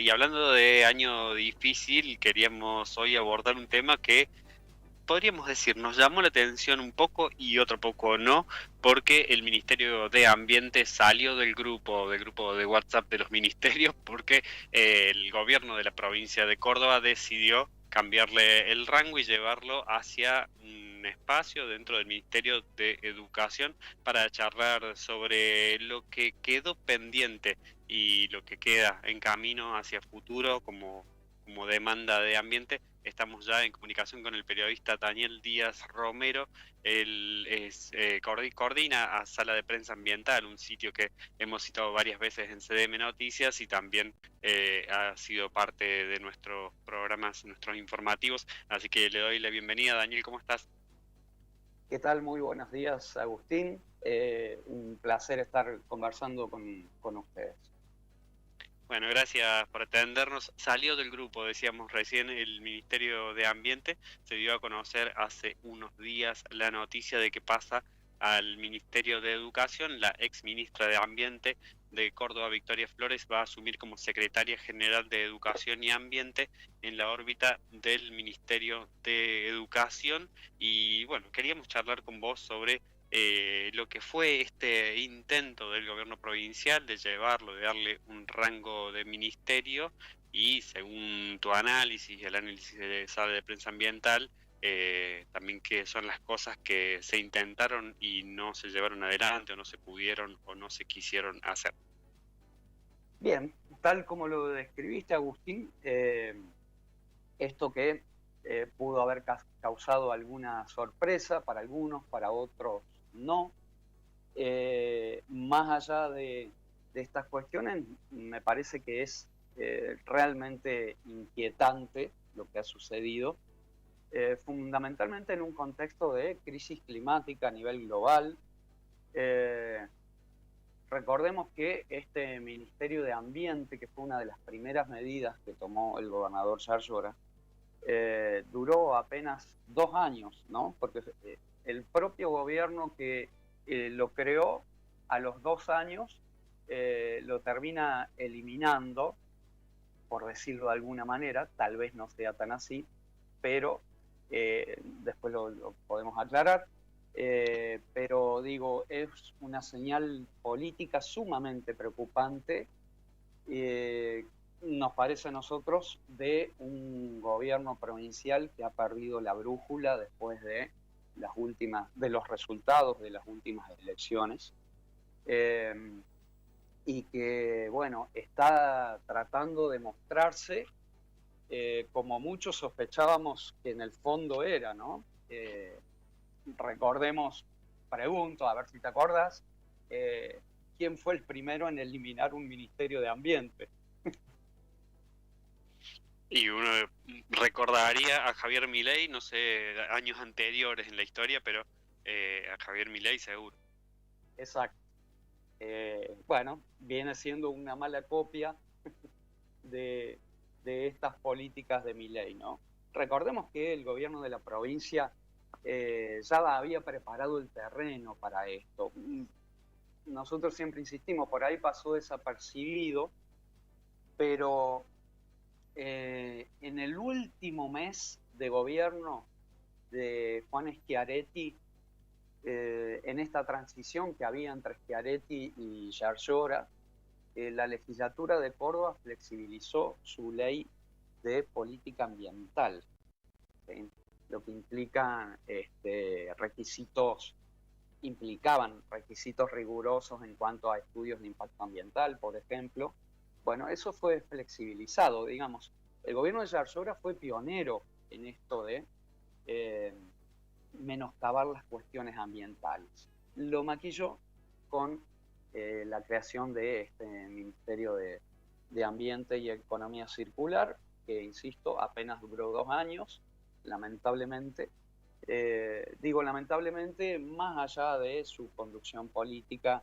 Y hablando de año difícil, queríamos hoy abordar un tema que podríamos decir nos llamó la atención un poco y otro poco no, porque el Ministerio de Ambiente salió del grupo de WhatsApp de los ministerios, porque el gobierno de la provincia de Córdoba decidió cambiarle el rango y llevarlo hacia un espacio dentro del Ministerio de Educación para charlar sobre lo que quedó pendiente y lo que queda en camino hacia futuro como demanda de ambiente. Estamos ya en comunicación con el periodista Daniel Díaz Romero. Él coordina a Sala de Prensa Ambiental, un sitio que hemos citado varias veces en CDM Noticias y también ha sido parte de nuestros programas, nuestros informativos. Así que le doy la bienvenida. Daniel, ¿cómo estás? ¿Qué tal? Muy buenos días, Agustín. Un placer estar conversando con ustedes. Bueno, gracias por atendernos. Salió del grupo, decíamos recién, el Ministerio de Ambiente. Se dio a conocer hace unos días la noticia de que pasa al Ministerio de Educación. La ex ministra de Ambiente de Córdoba, Victoria Flores, va a asumir como secretaria general de Educación y Ambiente en la órbita del Ministerio de Educación. Y bueno, queríamos charlar con vos sobre lo que fue este intento del gobierno provincial de llevarlo, de darle un rango de ministerio y según tu análisis, el análisis de Sala de Prensa Ambiental, también qué son las cosas que se intentaron y no se llevaron adelante o no se pudieron o no se quisieron hacer. Bien, tal como lo describiste, Agustín, esto que pudo haber causado alguna sorpresa para algunos, para otros no. Más allá de estas cuestiones, me parece que es realmente inquietante lo que ha sucedido, fundamentalmente en un contexto de crisis climática a nivel global. Recordemos que este Ministerio de Ambiente, que fue una de las primeras medidas que tomó el gobernador Yarlora, duró apenas 2 años, ¿no? Porque el propio gobierno que lo creó, a los 2 años lo termina eliminando, por decirlo de alguna manera. Tal vez no sea tan así, pero después lo podemos aclarar. Pero digo, es una señal política sumamente preocupante, nos parece a nosotros, de un gobierno provincial que ha perdido la brújula después de los resultados de las últimas elecciones, y que, bueno, está tratando de mostrarse como muchos sospechábamos que en el fondo era, ¿no? Recordemos, pregunto, a ver si te acuerdas, ¿quién fue el primero en eliminar un Ministerio de Ambiente? Y uno recordaría a Javier Milei, no sé, años anteriores en la historia, pero a Javier Milei seguro. Exacto. Bueno, viene siendo una mala copia de estas políticas de Milei, ¿no? Recordemos que el gobierno de la provincia ya había preparado el terreno para esto. Nosotros siempre insistimos, por ahí pasó desapercibido, pero en el último mes de gobierno de Juan Schiaretti, en esta transición que había entre Schiaretti y Yarlora, la legislatura de Córdoba flexibilizó su ley de política ambiental, ¿sí? Lo que implicaban requisitos rigurosos en cuanto a estudios de impacto ambiental, por ejemplo. Bueno, eso fue flexibilizado, digamos. El gobierno de Yarlora fue pionero en esto de menoscabar las cuestiones ambientales. Lo maquilló con la creación de este Ministerio de Ambiente y Economía Circular, que, insisto, apenas duró 2 años, lamentablemente. Digo lamentablemente, más allá de su conducción política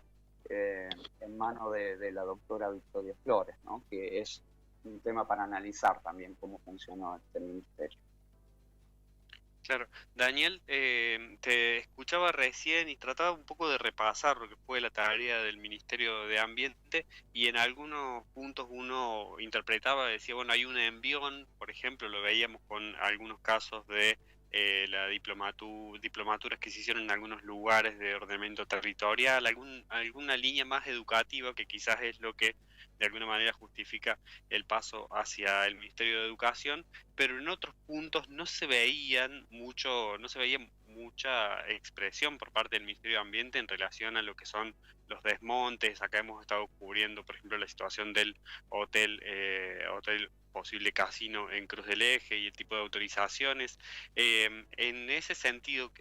en manos de la doctora Victoria Flores, ¿no? Que es un tema para analizar también cómo funcionó este ministerio. Claro. Daniel, te escuchaba recién y trataba un poco de repasar lo que fue la tarea del Ministerio de Ambiente y en algunos puntos uno interpretaba, decía, bueno, hay un envión, por ejemplo, lo veíamos con algunos casos de la diplomaturas que se hicieron en algunos lugares de ordenamiento territorial, alguna línea más educativa que quizás es lo que de alguna manera justifica el paso hacia el Ministerio de Educación, pero en otros puntos no se veía mucha expresión por parte del Ministerio de Ambiente en relación a lo que son los desmontes. Acá hemos estado cubriendo, por ejemplo, la situación del hotel posible casino en Cruz del Eje y el tipo de autorizaciones. En ese sentido,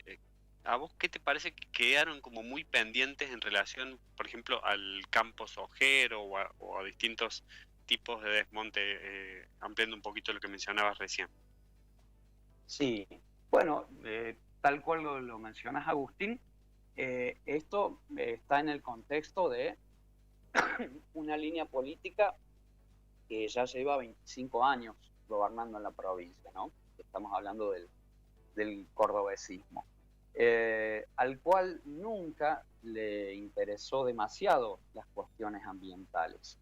¿a vos qué te parece que quedaron como muy pendientes en relación, por ejemplo, al campo sojero o a distintos tipos de desmonte, ampliando un poquito lo que mencionabas recién? Sí, bueno, tal cual lo mencionas, Agustín, esto está en el contexto de una línea política que ya lleva 25 años gobernando en la provincia, ¿no? Estamos hablando del cordobesismo, al cual nunca le interesó demasiado las cuestiones ambientales.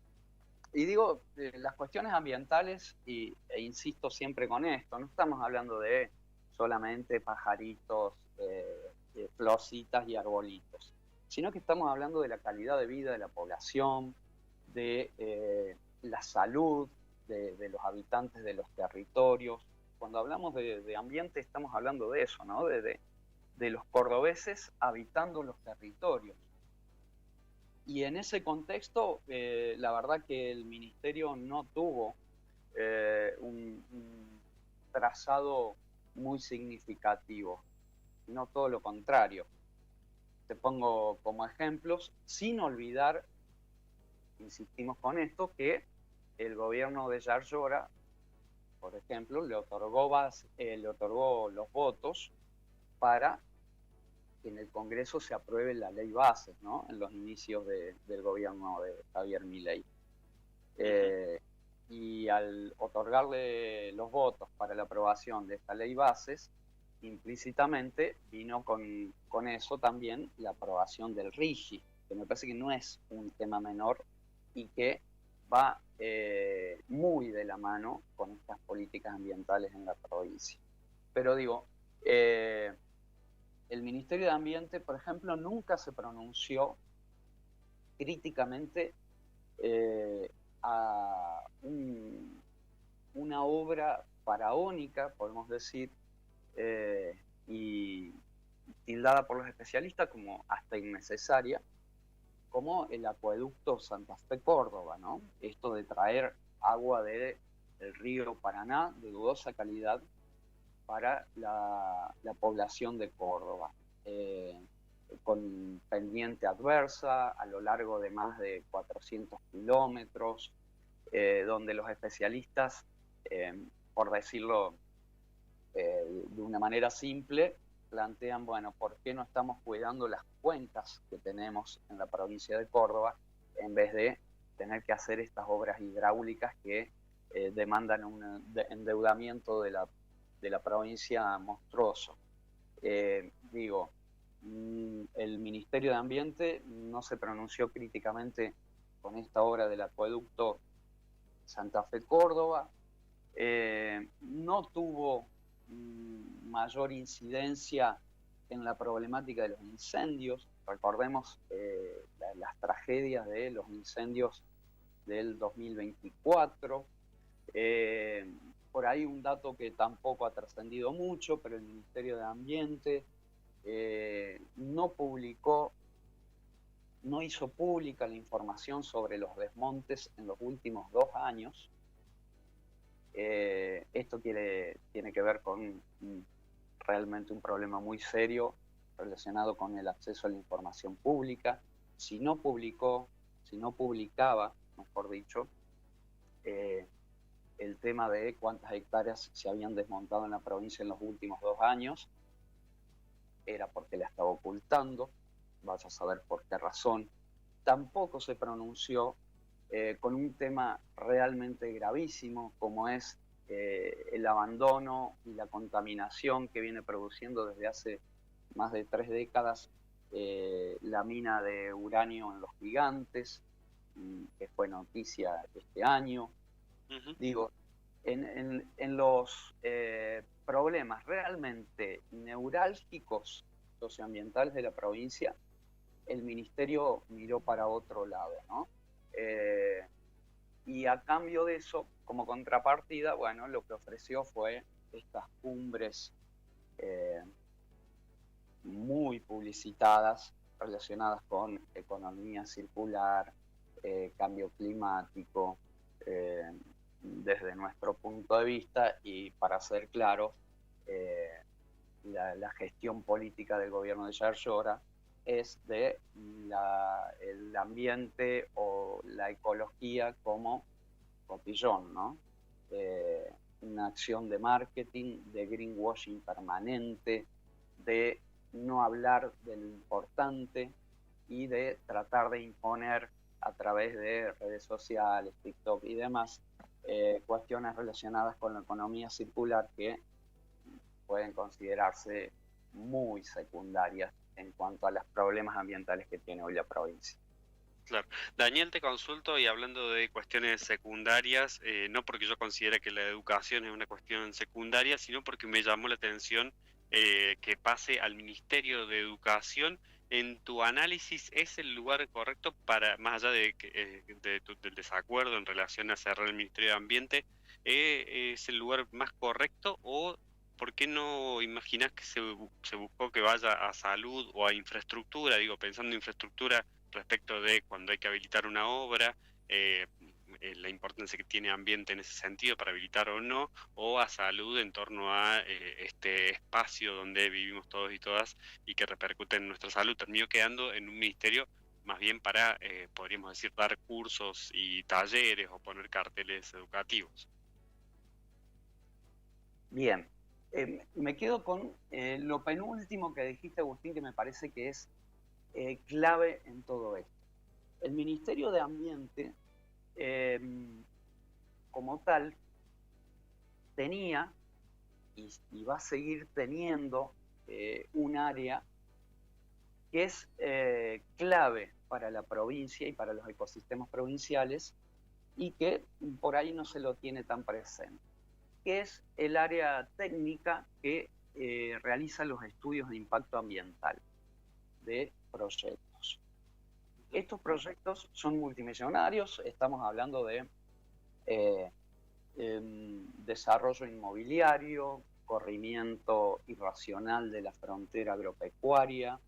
Y digo, las cuestiones ambientales, e insisto siempre con esto, no estamos hablando de solamente pajaritos, florcitas y arbolitos, sino que estamos hablando de la calidad de vida de la población, de la salud de los habitantes de los territorios. Cuando hablamos de ambiente estamos hablando de eso, ¿no? De los cordobeses habitando los territorios. Y en ese contexto, la verdad que el ministerio no tuvo un trazado muy significativo, no todo lo contrario. Te pongo como ejemplos, sin olvidar, insistimos con esto, que el gobierno de Yarlora, por ejemplo, le otorgó los votos para que en el Congreso se apruebe la ley bases, ¿no? En los inicios del gobierno de Javier Milei. Y al otorgarle los votos para la aprobación de esta ley bases, implícitamente vino con eso también la aprobación del RIGI, que me parece que no es un tema menor y que va muy de la mano con estas políticas ambientales en la provincia. Pero digo, el Ministerio de Ambiente, por ejemplo, nunca se pronunció críticamente a una obra faraónica, podemos decir, y tildada por los especialistas como hasta innecesaria, como el acueducto Santa Fe Córdoba, ¿no? Esto de traer agua del río Paraná de dudosa calidad para la población de Córdoba, con pendiente adversa a lo largo de más de 400 kilómetros, donde los especialistas, por decirlo de una manera simple, plantean, bueno, ¿por qué no estamos cuidando las cuencas que tenemos en la provincia de Córdoba en vez de tener que hacer estas obras hidráulicas que demandan un endeudamiento de la provincia monstruoso? Digo, el Ministerio de Ambiente no se pronunció críticamente con esta obra del acueducto Santa Fe Córdoba, no tuvo mayor incidencia en la problemática de los incendios. Recordemos las tragedias de los incendios del 2024. Por ahí un dato que tampoco ha trascendido mucho, pero el Ministerio de Ambiente no hizo pública la información sobre los desmontes en los últimos 2 años. Esto tiene que ver con realmente un problema muy serio relacionado con el acceso a la información pública. Si no publicaba, mejor dicho, el tema de cuántas hectáreas se habían desmontado en la provincia en los últimos 2 años, era porque la estaba ocultando, vaya a saber por qué razón. Tampoco se pronunció con un tema realmente gravísimo como es el abandono y la contaminación que viene produciendo desde hace más de 3 décadas la mina de uranio en Los Gigantes, que fue noticia este año. Digo, en los problemas realmente neurálgicos socioambientales de la provincia, el ministerio miró para otro lado, ¿no? Y a cambio de eso, como contrapartida, bueno, lo que ofreció fue estas cumbres muy publicitadas relacionadas con economía circular, cambio climático, desde nuestro punto de vista, y para ser claros, la gestión política del gobierno de Jair Llora es de el ambiente o la ecología como cotillón, ¿no? Una acción de marketing, de greenwashing permanente, de no hablar de lo importante y de tratar de imponer a través de redes sociales, TikTok y demás, cuestiones relacionadas con la economía circular que pueden considerarse muy secundarias en cuanto a los problemas ambientales que tiene hoy la provincia. Claro. Daniel, te consulto, y hablando de cuestiones secundarias, no porque yo considere que la educación es una cuestión secundaria, sino porque me llamó la atención que pase al Ministerio de Educación. En tu análisis, ¿es el lugar correcto para, más allá de, del desacuerdo en relación a cerrar el Ministerio de Ambiente, es el lugar más correcto, o por qué no imaginas que se buscó que vaya a salud o a infraestructura? Digo, pensando en infraestructura respecto de cuando hay que habilitar una obra, la importancia que tiene ambiente en ese sentido para habilitar o no, o a salud en torno a este espacio donde vivimos todos y todas y que repercute en nuestra salud. Terminó quedando en un ministerio más bien para, podríamos decir, dar cursos y talleres o poner carteles educativos. Bien, me quedo con lo penúltimo que dijiste, Agustín, que me parece que es clave en todo esto. El Ministerio de Ambiente, como tal, tenía y va a seguir teniendo un área que es clave para la provincia y para los ecosistemas provinciales, y que por ahí no se lo tiene tan presente, que es el área técnica que realiza los estudios de impacto ambiental de proyectos. Estos proyectos son multimillonarios, estamos hablando de desarrollo inmobiliario, corrimiento irracional de la frontera agropecuaria.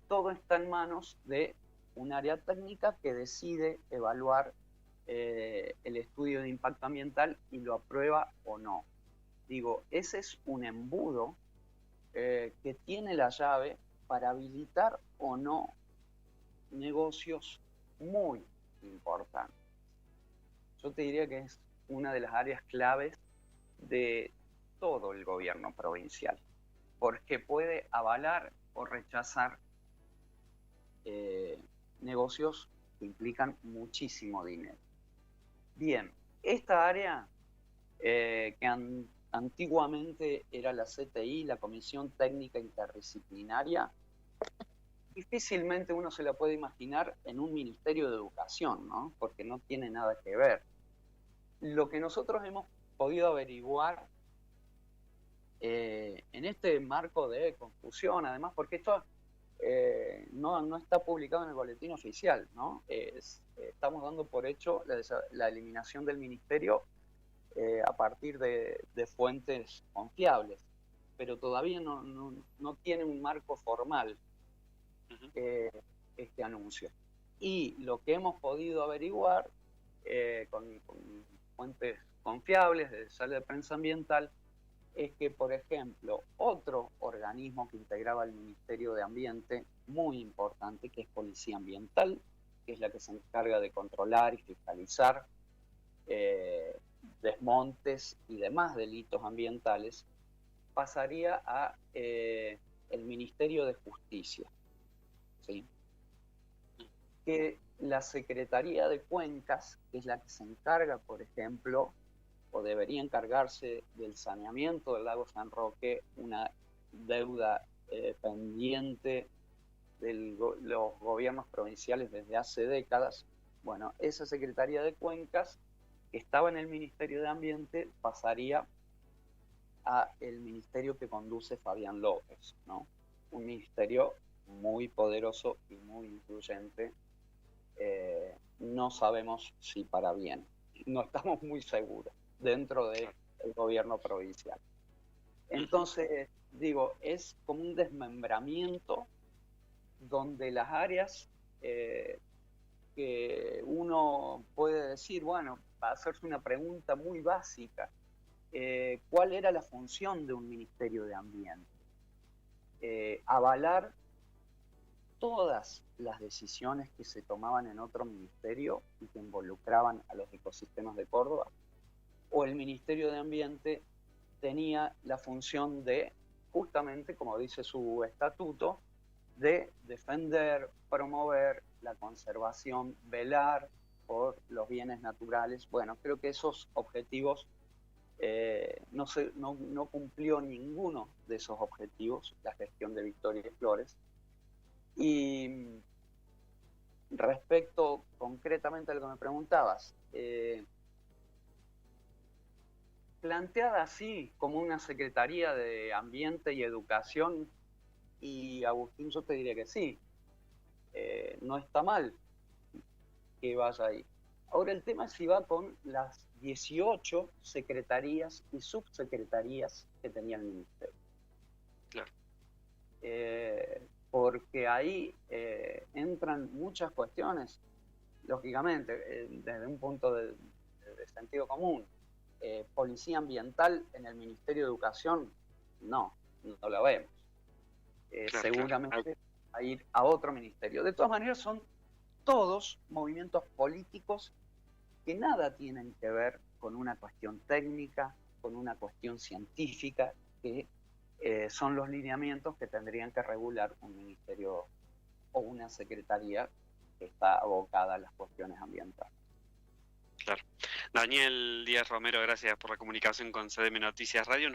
Todo está en manos de un área técnica que decide evaluar el estudio de impacto ambiental y lo aprueba o no. Digo, ese es un embudo que tiene la llave para habilitar o no negocios muy importantes. Yo te diría que es una de las áreas claves de todo el gobierno provincial, porque puede avalar o rechazar negocios que implican muchísimo dinero. Bien, esta área que antiguamente era la CTI, la Comisión Técnica Interdisciplinaria, difícilmente uno se la puede imaginar en un Ministerio de Educación, ¿no? Porque no tiene nada que ver. Lo que nosotros hemos podido averiguar en este marco de confusión, además, porque esto no está publicado en el boletín oficial, ¿no? Estamos dando por hecho la eliminación del ministerio a partir de fuentes confiables, pero todavía no tiene un marco formal este anuncio. Y lo que hemos podido averiguar con fuentes confiables de sala de prensa ambiental es que, por ejemplo, otro organismo que integraba el Ministerio de Ambiente, muy importante, que es Policía Ambiental, que es la que se encarga de controlar y fiscalizar desmontes y demás delitos ambientales, pasaría a el Ministerio de Justicia, ¿sí? Que la Secretaría de Cuencas, que es la que se encarga, por ejemplo, o debería encargarse del saneamiento del lago San Roque, una deuda pendiente de los gobiernos provinciales desde hace décadas. Bueno, esa Secretaría de Cuencas, que estaba en el Ministerio de Ambiente, pasaría a el ministerio que conduce Fabián López, ¿no? Un ministerio muy poderoso y muy influyente. No sabemos si para bien, no estamos muy seguros dentro del gobierno provincial. Entonces, digo, es como un desmembramiento donde las áreas que uno puede decir, bueno, para hacerse una pregunta muy básica, ¿cuál era la función de un Ministerio de Ambiente? Avalar todas las decisiones que se tomaban en otro ministerio y que involucraban a los ecosistemas de Córdoba, o el Ministerio de Ambiente tenía la función de, justamente como dice su estatuto, de defender, promover la conservación, velar por los bienes naturales. Bueno, creo que esos objetivos no cumplió ninguno de esos objetivos la gestión de Victoria Flores. Y respecto concretamente a lo que me preguntabas, planteada así como una Secretaría de Ambiente y Educación, y Agustín, yo te diría que sí, no está mal que vaya ahí. Ahora el tema es si va con las 18 secretarías y subsecretarías que tenía el ministerio. Claro. Porque ahí entran muchas cuestiones, lógicamente, desde un punto de sentido común. Policía ambiental en el Ministerio de Educación, no la vemos. Seguramente a ir a otro ministerio. De todas maneras, son todos movimientos políticos que nada tienen que ver con una cuestión técnica, con una cuestión científica, que son los lineamientos que tendrían que regular un ministerio o una secretaría que está abocada a las cuestiones ambientales. Claro. Daniel Díaz Romero, gracias por la comunicación con CDM Noticias Radio.